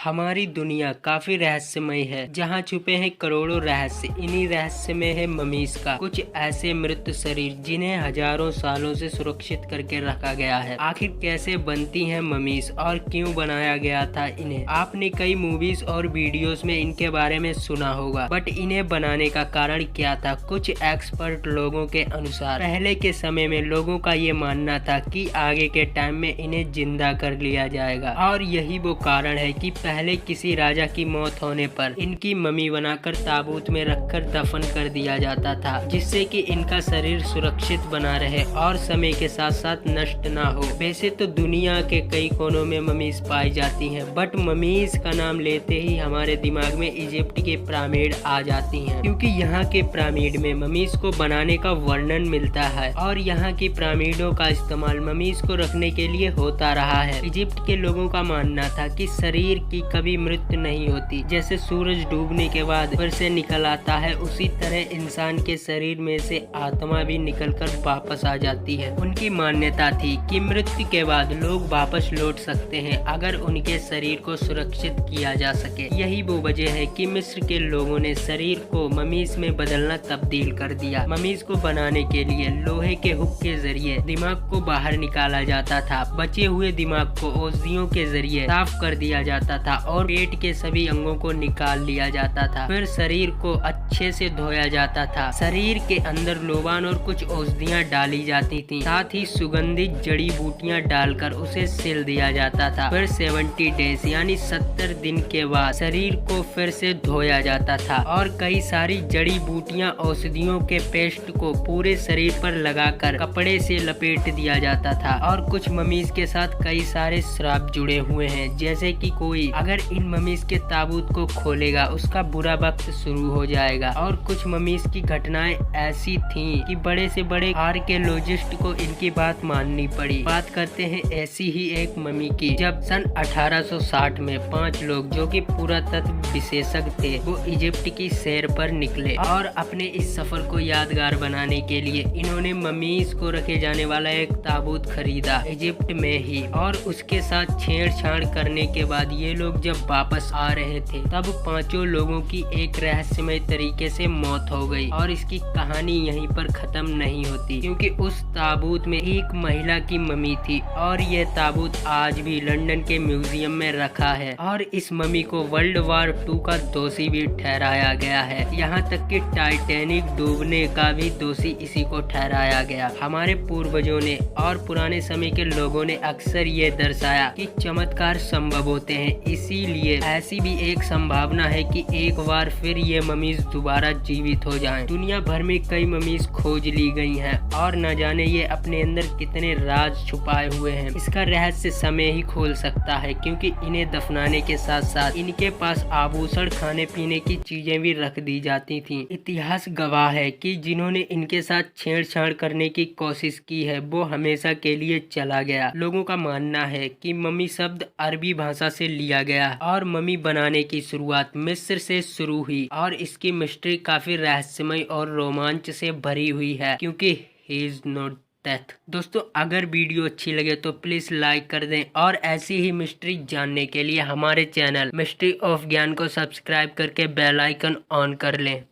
हमारी दुनिया काफी रहस्यमय है, जहाँ छुपे हैं करोड़ों रहस्य। इन्हीं रहस्य में है ममीज का कुछ ऐसे मृत शरीर जिन्हें हजारों सालों से सुरक्षित करके रखा गया है। आखिर कैसे बनती हैं ममीज और क्यों बनाया गया था इन्हें? आपने कई मूवीज और वीडियोस में इनके बारे में सुना होगा, बट इन्हें बनाने का कारण क्या था? कुछ एक्सपर्ट लोगों के अनुसार पहले के समय में लोगों का ये मानना था कि आगे के टाइम में इन्हें जिंदा कर लिया जाएगा, और यही वो कारण है कि पहले किसी राजा की मौत होने पर इनकी मम्मी बनाकर ताबूत में रखकर दफन कर दिया जाता था, जिससे कि इनका शरीर सुरक्षित बना रहे और समय के साथ साथ नष्ट ना हो। वैसे तो दुनिया के कई कोनों में ममीज पाई जाती हैं, बट ममीज का नाम लेते ही हमारे दिमाग में इजिप्ट के पिरामिड आ जाती हैं, क्योंकि यहाँ के पिरामिड में ममीज को बनाने का वर्णन मिलता है और यहाँ की पिरामिडों का इस्तेमाल ममीज को रखने के लिए होता रहा है। इजिप्ट के लोगों का मानना था कि शरीर की कभी मृत्यु नहीं होती, जैसे सूरज डूबने के बाद फिर से निकल आता है, उसी तरह इंसान के शरीर में से आत्मा भी निकलकर वापस आ जाती है। उनकी मान्यता थी कि मृत्यु के बाद लोग वापस लौट सकते हैं अगर उनके शरीर को सुरक्षित किया जा सके। यही वो वजह है कि मिस्र के लोगों ने शरीर को ममीज में बदलना तब्दील कर दिया। ममीज को बनाने के लिए लोहे के हुक के जरिए दिमाग को बाहर निकाला जाता था, बचे हुए दिमाग को औषधियों के जरिए साफ कर दिया जाता था और पेट के सभी अंगों को निकाल लिया जाता था। फिर शरीर को अच्छे से धोया जाता था। शरीर के अंदर लोबान और कुछ औषधियाँ डाली जाती थी, साथ ही सुगंधित जड़ी बूटियाँ डालकर उसे सिल दिया जाता था। फिर 70 डेज यानी 70 दिन के बाद शरीर को फिर से धोया जाता था और कई सारी जड़ी बूटियाँ औषधियों के पेस्ट को पूरे शरीर पर लगाकर कपड़े से लपेट दिया जाता था। और कुछ ममीज के साथ कई सारे श्राप जुड़े हुए हैं, जैसे कि कोई अगर इन ममीज के ताबूत को खोलेगा उसका बुरा वक्त शुरू हो जाएगा। और कुछ ममीज की घटनाएं ऐसी थीं कि बड़े से बड़े आर्कियोलॉजिस्ट को इनकी बात माननी पड़ी। बात करते हैं ऐसी ही एक मम्मी की, जब सन 1860 में 5 लोग जो कि पुरातत्व विशेषज्ञ थे वो इजिप्ट की सैर पर निकले और अपने इस सफर को यादगार बनाने के लिए इन्होंने ममीज को रखे जाने वाला एक ताबूत खरीदा इजिप्ट में ही। और उसके साथ छेड़छाड़ करने के बाद ये लोग जब वापस आ रहे थे तब 5 लोगों की एक रहस्यमय तरीके से मौत हो गई। और इसकी कहानी यहीं पर खत्म नहीं होती, क्योंकि उस ताबूत में एक महिला की मम्मी थी और यह ताबूत आज भी लंदन के म्यूजियम में रखा है। और इस मम्मी को वर्ल्ड वार 2 का दोषी भी ठहराया गया है। यहाँ तक कि टाइटैनिक डूबने का भी दोषी इसी को ठहराया गया। हमारे पूर्वजों ने और पुराने समय के लोगों ने अक्सर ये दर्शाया कि चमत्कार संभव होते हैं, इसीलिए ऐसी भी एक संभावना है कि एक बार फिर ये ममीज दोबारा जीवित हो जाएं। दुनिया भर में कई ममीज खोज ली गई हैं और न जाने ये अपने अंदर कितने राज छुपाए हुए हैं। इसका रहस्य समय ही खोल सकता है, क्योंकि इन्हें दफनाने के साथ साथ इनके पास आभूषण, खाने पीने की चीजें भी रख दी जाती थी। इतिहास गवाह है कि जिन्होंने इनके साथ छेड़छाड़ करने की कोशिश की है वो हमेशा के लिए चला गया। लोगों का मानना है कि मम्मी शब्द अरबी भाषा से लिया गया और मम्मी बनाने की शुरुआत मिस्र से शुरू हुई और इसकी मिस्ट्री काफी रहस्यमय और रोमांच से भरी हुई है, क्योंकि ही इज नॉट डेथ। दोस्तों, अगर वीडियो अच्छी लगे तो प्लीज लाइक कर दें और ऐसी ही मिस्ट्री जानने के लिए हमारे चैनल मिस्ट्री ऑफ ज्ञान को सब्सक्राइब करके बेल आइकन ऑन कर लें।